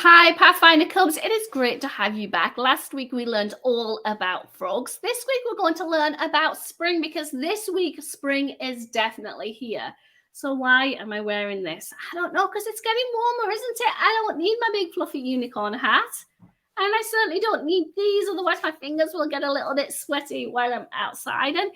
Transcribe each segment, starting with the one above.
Hi, Pathfinder Cubs. It is great to have you back. Last week we learned all about frogs. This week we're going to learn about spring because this week spring is definitely here. So why am I wearing this? I don't know, because it's getting warmer, isn't it? I don't need my big fluffy unicorn hat. And I certainly don't need these, otherwise my fingers will get a little bit sweaty while I'm outside. And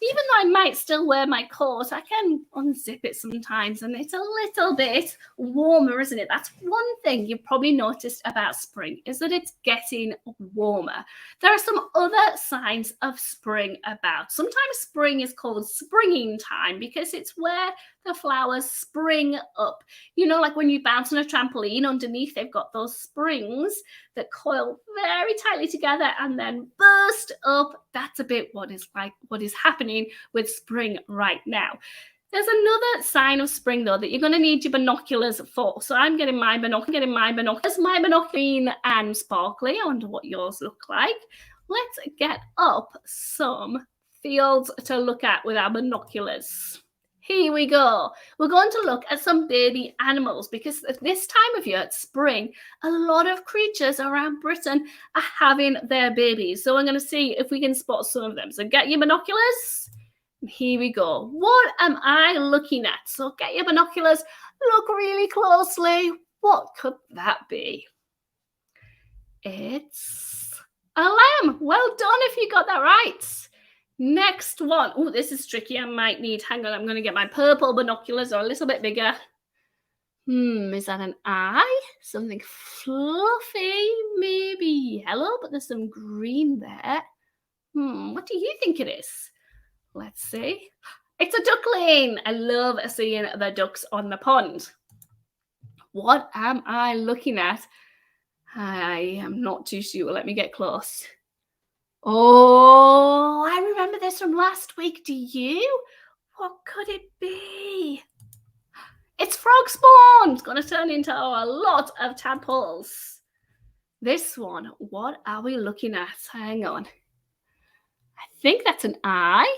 even though I might still wear my coat, I can unzip it sometimes and it's a little bit warmer, isn't it? That's one thing you've probably noticed about spring, is that it's getting warmer. There are some other signs of spring about. Sometimes spring is called springing time because it's where the flowers spring up. You know, like when you bounce on a trampoline, underneath they've got those springs that coil very tightly together and then burst up. That's a bit what is happening with spring right now. There's another sign of spring though that you're going to need your binoculars for. So I'm getting my binoculars, my binocular and sparkly. I wonder what yours look like. Let's get up some fields to look at with our binoculars. Here we go. We're going to look at some baby animals because at this time of year, it's spring, a lot of creatures around Britain are having their babies. So I'm going to see if we can spot some of them. So get your binoculars. Here we go. What am I looking at? So get your binoculars, look really closely. What could that be? It's a lamb. Well done if you got that right. Next one. Oh, this is tricky. I might need, hang on, I'm going to get my purple binoculars, or a little bit bigger. Is that an eye? Something fluffy, maybe yellow, but there's some green there. What do you think it is? Let's see. It's a duckling. I love seeing the ducks on the pond. What am I looking at? I am not too sure. Let me get close. Oh, I remember this from last week. Do you? What could it be? It's frog spawn. It's going to turn into a lot of tadpoles. This one, what are we looking at? Hang on. I think that's an eye.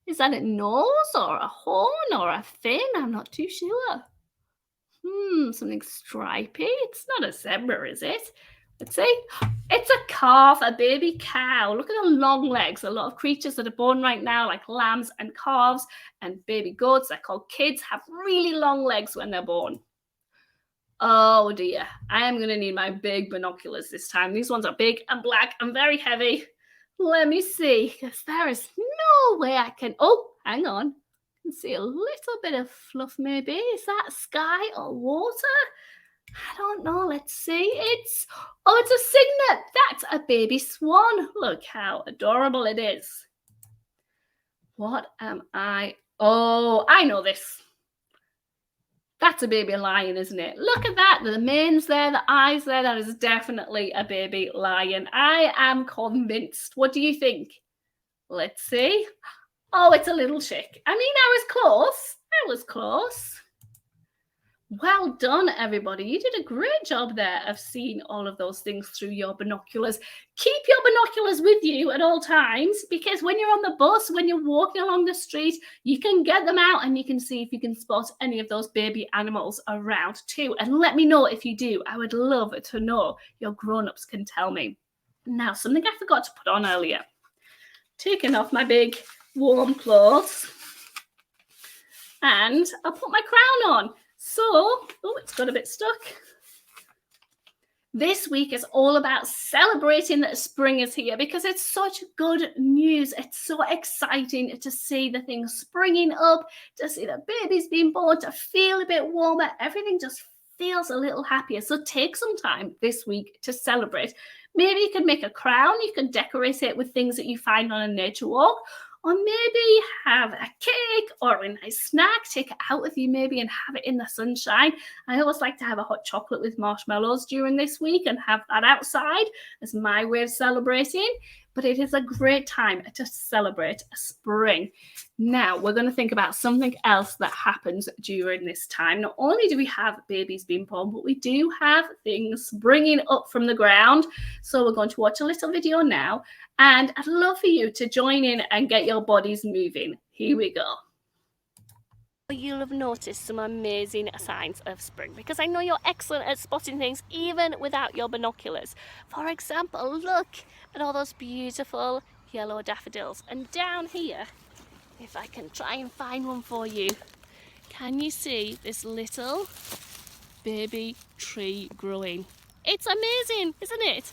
Is that a nose or a horn or a fin? I'm not too sure. Something stripy. It's not a zebra, is it? Let's see. It's a calf, a baby cow. Look at the long legs. A lot of creatures that are born right now, like lambs and calves and baby goats, they're called kids, have really long legs when they're born. Oh dear. I am going to need my big binoculars this time. These ones are big and black and very heavy. Let me see, because there is no way I can. Oh, hang on. I can see a little bit of fluff maybe. Is that sky or water? I don't know. Let's see. It's a cygnet. That's a baby swan. Look how adorable it is. What am I? Oh, I know this. That's a baby lion, isn't it? Look at that. The manes there, the eyes there. That is definitely a baby lion. I am convinced. What do you think? Let's see. Oh, it's a little chick. I mean, I was close. I was close. Well done, everybody. You did a great job there of seeing all of those things through your binoculars. Keep your binoculars with you at all times, because when you're on the bus, when you're walking along the street, you can get them out and you can see if you can spot any of those baby animals around too. And let me know if you do. I would love to know. Your grown-ups can tell me. Now, something I forgot to put on earlier. Taking off my big warm clothes. And I'll put my crown on. So, oh, it's got a bit stuck. This week is all about celebrating that spring is here because it's such good news. It's so exciting to see the things springing up, to see the babies being born, to feel a bit warmer. Everything just feels a little happier. So take some time this week to celebrate. Maybe you can make a crown. You can decorate it with things that you find on a nature walk. Or maybe have a cake or a nice snack, take it out with you maybe and have it in the sunshine. I always like to have a hot chocolate with marshmallows during this week and have that outside as my way of celebrating. But it is a great time to celebrate spring. Now, we're going to think about something else that happens during this time. Not only do we have babies being born, but we do have things springing up from the ground. So we're going to watch a little video now. And I'd love for you to join in and get your bodies moving. Here we go. you'll have noticed some amazing signs of spring, because I know you're excellent at spotting things even without your binoculars. For example, look at all those beautiful yellow daffodils. And down here, if I can try and find one for you, can you see this little baby tree growing? It's amazing, isn't it?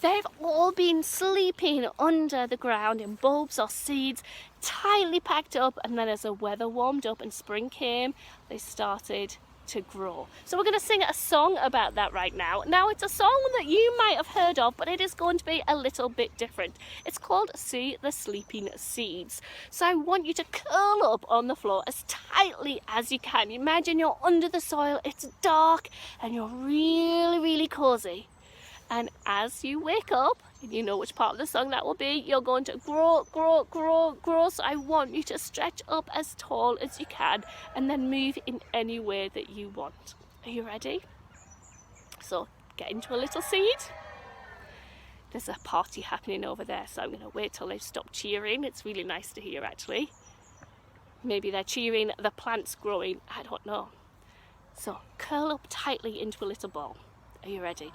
They've all been sleeping under the ground in bulbs or seeds, tightly packed up, and then as the weather warmed up and spring came, they started to grow. So we're going to sing a song about that right now. Now, it's a song that you might have heard of, but it is going to be a little bit different. It's called See the Sleeping Seeds. So I want you to curl up on the floor as tightly as you can. Imagine you're under the soil, it's dark, and you're really, really cozy. And as you wake up, and you know which part of the song that will be, you're going to grow, grow, grow, grow. So I want you to stretch up as tall as you can and then move in any way that you want. Are you ready? So get into a little seed. There's a party happening over there, so I'm going to wait till they stop cheering. It's really nice to hear, actually. Maybe they're cheering the plants growing. I don't know. So curl up tightly into a little ball. Are you ready?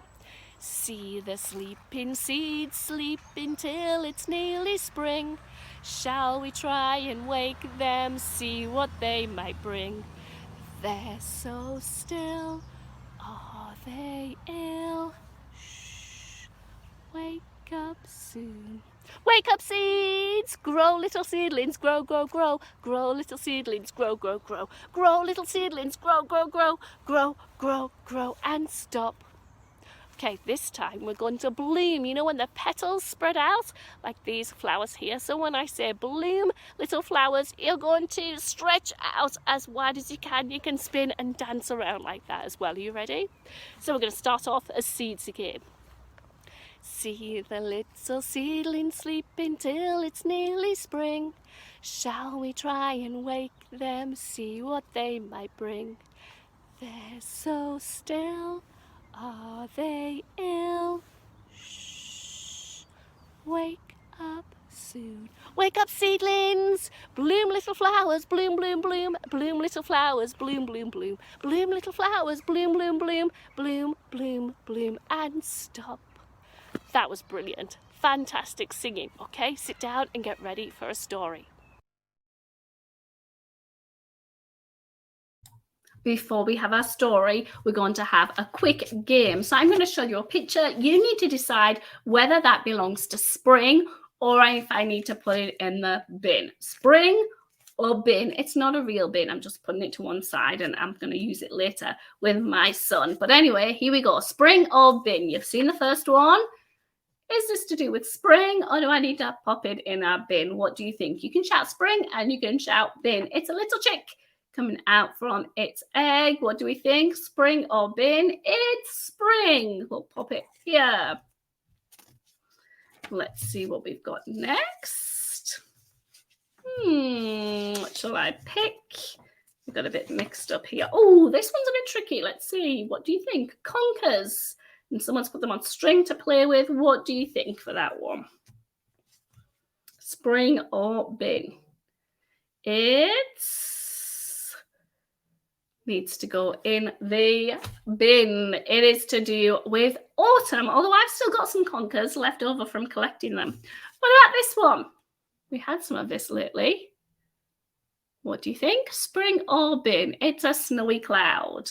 See the sleeping seeds sleeping till it's nearly spring. Shall we try and wake them, see what they might bring? They're so still, are they ill? Shh, wake up soon. Wake up, seeds! Grow, little seedlings, grow, grow, grow. Grow, little seedlings, grow, grow, grow. Grow, little seedlings, grow, grow, grow. Grow, grow, grow, and stop. Okay, this time we're going to bloom. You know when the petals spread out like these flowers here? So when I say bloom, little flowers, you're going to stretch out as wide as you can. You can spin and dance around like that as well. Are you ready? So we're going to start off as seeds again. See the little seedlings sleeping till it's nearly spring. Shall we try and wake them, see what they might bring? They're so still. Are they ill? Shh, wake up soon. Wake up, seedlings! Bloom, little flowers, bloom, bloom, bloom. Bloom, little flowers, bloom, bloom, bloom. Bloom, little flowers, bloom, bloom, bloom. Bloom, bloom, bloom, and stop. That was brilliant. Fantastic singing. Okay, sit down and get ready for a story. Before we have our story, we're going to have a quick game. So I'm going to show you a picture. You need to decide whether that belongs to spring or if I need to put it in the bin. Spring or bin. It's not a real bin. I'm just putting it to one side and I'm going to use it later with my son. But anyway, here we go. Spring or bin. You've seen the first one. Is this to do with spring or do I need to pop it in a bin? What do you think? You can shout spring and you can shout bin. It's a little chick coming out from its egg. What do we think? Spring or bin? It's spring. We'll pop it here. Let's see what we've got next. What shall I pick? We've got a bit mixed up here. Oh, this one's a bit tricky. Let's see. What do you think? Conkers. And someone's put them on string to play with. What do you think for that one? Spring or bin? It's needs to go in the bin. It is to do with autumn, although I've still got some conkers left over from collecting them. What about this one? We had some of this lately. What do you think? Spring or bin? It's a snowy cloud.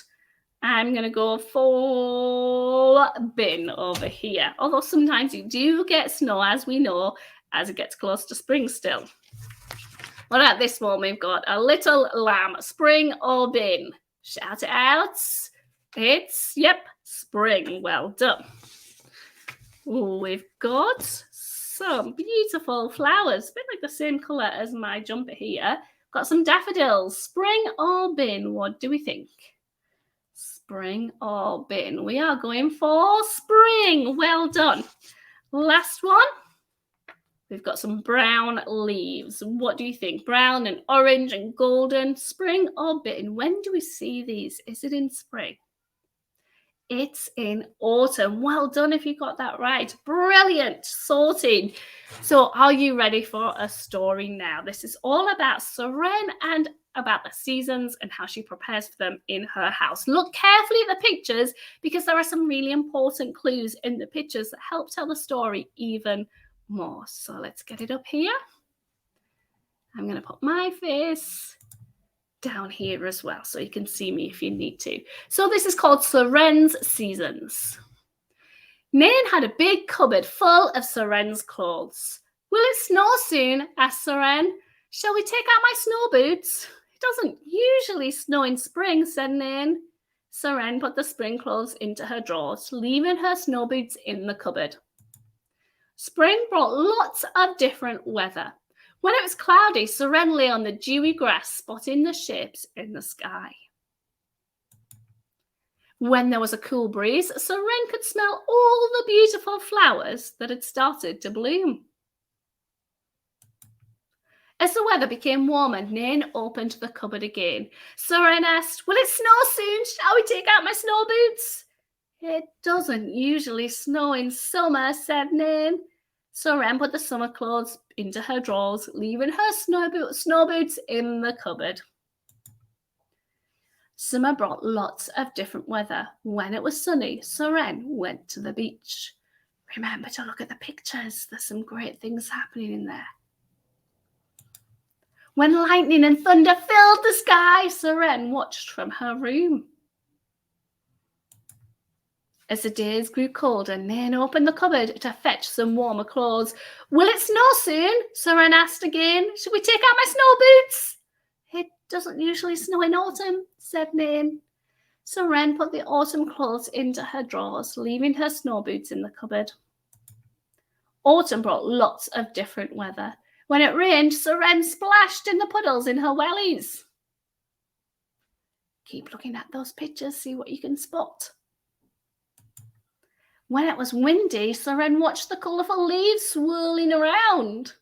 I'm going to go for bin over here. Although sometimes you do get snow, as we know, as it gets close to spring still. What about this one? We've got a little lamb. Spring or bin? Shout it out. It's, yep, spring. Well done. Ooh, we've got some beautiful flowers. A bit like the same colour as my jumper here. Got some daffodils. Spring or bin? What do we think? Spring or bin? We are going for spring. Well done. Last one. We've got some brown leaves. What do you think? Brown and orange and golden. Spring or bin? When do we see these? Is it in spring? It's in autumn. Well done if you got that right. Brilliant. Sorted. So are you ready for a story now? This is all about Seren and about the seasons and how she prepares for them in her house. Look carefully at the pictures because there are some really important clues in the pictures that help tell the story even more. So let's get it up here. I'm going to put my face down here as well so you can see me if you need to. So this is called Seren's Seasons. Nain had a big cupboard full of Seren's clothes. Will it snow soon? Asked Seren. Shall we take out my snow boots? It doesn't usually snow in spring, said Nain. Seren put the spring clothes into her drawers, leaving her snow boots in the cupboard. Spring brought lots of different weather. When it was cloudy, Seren lay on the dewy grass, spotting the shapes in the sky. When there was a cool breeze, Seren could smell all the beautiful flowers that had started to bloom. As the weather became warmer, Nain opened the cupboard again. Seren asked, will it snow soon? Shall we take out my snow boots? It doesn't usually snow in summer, said Nain. Seren put the summer clothes into her drawers, leaving her snow boots in the cupboard. Summer brought lots of different weather. When it was sunny, Seren went to the beach. Remember to look at the pictures. There's some great things happening in there. When lightning and thunder filled the sky, Seren watched from her room. As the days grew colder, Nain opened the cupboard to fetch some warmer clothes. Will it snow soon? Seren asked again. Should we take out my snow boots? It doesn't usually snow in autumn, said Nain. Seren put the autumn clothes into her drawers, leaving her snow boots in the cupboard. Autumn brought lots of different weather. When it rained, Seren splashed in the puddles in her wellies. Keep looking at those pictures, see what you can spot. When it was windy, Seren watched the colourful leaves swirling around.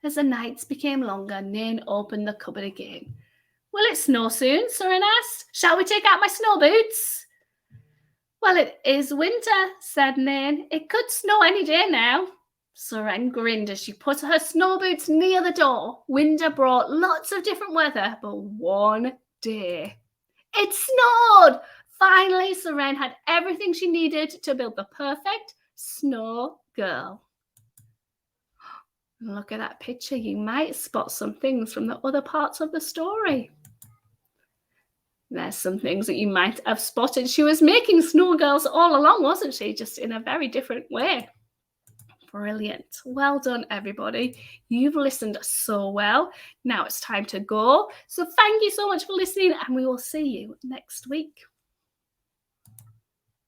As the nights became longer, Nain opened the cupboard again. Will it snow soon? Seren asked. Shall we take out my snow boots? Well, it is winter, said Nain. It could snow any day now. Seren grinned as she put her snow boots near the door. Winter brought lots of different weather, but one day it snowed! Finally, Seren had everything she needed to build the perfect snow girl. Look at that picture. You might spot some things from the other parts of the story. There's some things that you might have spotted. She was making snow girls all along, wasn't she? Just in a very different way. Brilliant. Well done, everybody. You've listened so well. Now it's time to go. So thank you so much for listening, and we will see you next week.